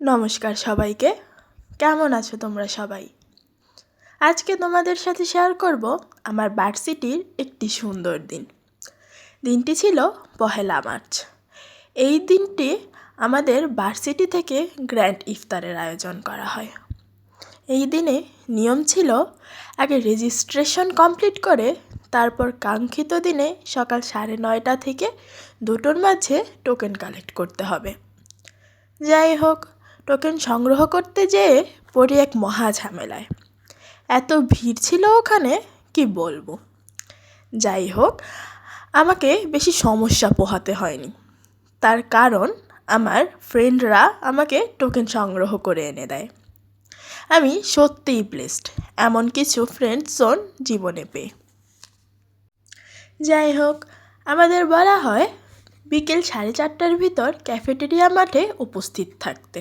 নমস্কার সবাইকে। কেমন আছো তোমরা সবাই? আজকে তোমাদের সাথে শেয়ার করব আমার ভার্সিটির একটি সুন্দর দিন। দিনটি ছিল 1 মার্চ। এই দিনটি আমাদের ভার্সিটি থেকে গ্র্যান্ড ইফতারের আয়োজন করা হয়। এই দিনে নিয়ম ছিল আগে রেজিস্ট্রেশন কমপ্লিট করে তারপর কাঙ্ক্ষিত দিনে সকাল 9:30 থেকে 2টোর মাঝে টোকেন কালেক্ট করতে হবে। যাই হোক, টোকেন সংগ্রহ করতে যেয়ে পড়ি এক মহা ঝামেলায়। এত ভিড় ছিল ওখানে কি বলবো। যাই হোক, আমাকে বেশি সমস্যা পোহাতে হয়নি, তার কারণ আমার ফ্রেন্ডরা আমাকে টোকেন সংগ্রহ করে এনে দেয়। আমি সত্যিই ব্লেসড এমন কিছু ফ্রেন্ড জোন জীবনে পেয়ে। যাই হোক, আমাদের বলা হয় বিকেল 4:30টার ভিতর ক্যাফেটেরিয়া মাঠে উপস্থিত থাকতে,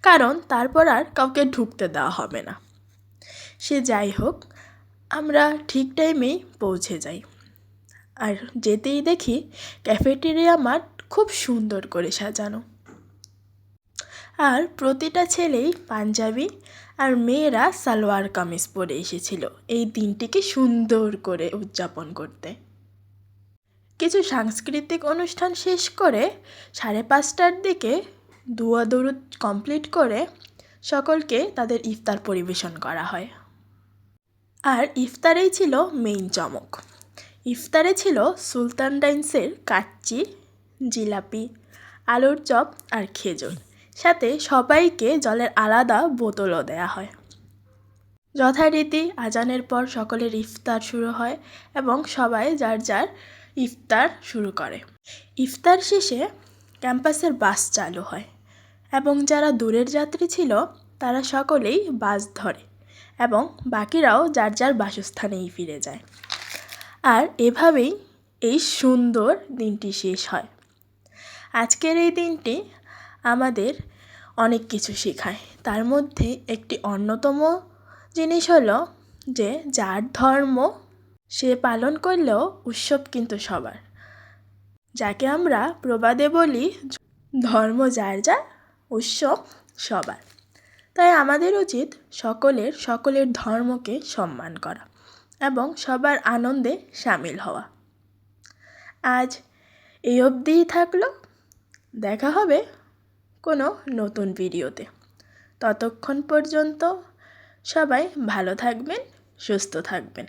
কারণ তারপর আর কাউকে ঢুকতে দেওয়া হবে না। সে যাই হোক, আমরা ঠিক টাইমেই পৌঁছে যাই। আর যেতেই দেখি ক্যাফেটেরিয়া মাঠ খুব সুন্দর করে সাজানো, আর প্রতিটা ছেলেই পাঞ্জাবি আর মেয়েরা সালোয়ার কামিজ পরে এসেছিল এই দিনটিকে সুন্দর করে উদযাপন করতে। কিছু সাংস্কৃতিক অনুষ্ঠান শেষ করে 5:30টার দিকে দুয়া দরুদ কমপ্লিট করে সকলকে তাদের ইফতার পরিবেশন করা হয়। আর ইফতারেই ছিল মেইন চমক। ইফতারে ছিল সুলতান ডাইন্সের কাচ্চি, জিলাপি, আলুর চপ আর খেজুর, সাথে সবাইকে জলের আলাদা বোতলও দেয়া হয়। যথারীতি আজানের পর সকলের ইফতার শুরু হয় এবং সবাই যার যার ইফতার শুরু করে। ইফতার শেষে ক্যাম্পাসের বাস চালু হয় এবং যারা দূরের যাত্রী ছিল তারা সকলেই বাস ধরে এবং বাকিরাও যার যার বাসস্থানেই ফিরে যায়। আর এভাবেই এই সুন্দর দিনটি শেষ হয়। আজকের এই দিনটি আমাদের অনেক কিছু শেখায়। তার মধ্যে একটি অন্যতম জিনিস হলো যে যার ধর্ম সে পালন করলেও উৎসব কিন্তু সবার। যাকে আমরা প্রবাদে বলি, ধর্ম যার যার, উৎসব সবার। তাই আমাদের উচিত সকলের ধর্মকে সম্মান করা এবং সবার আনন্দে সামিল হওয়া। আজ এই অবধিই থাকলো। দেখা হবে কোনো নতুন ভিডিওতে। ততক্ষণ পর্যন্ত সবাই ভালো থাকবেন, সুস্থ থাকবেন।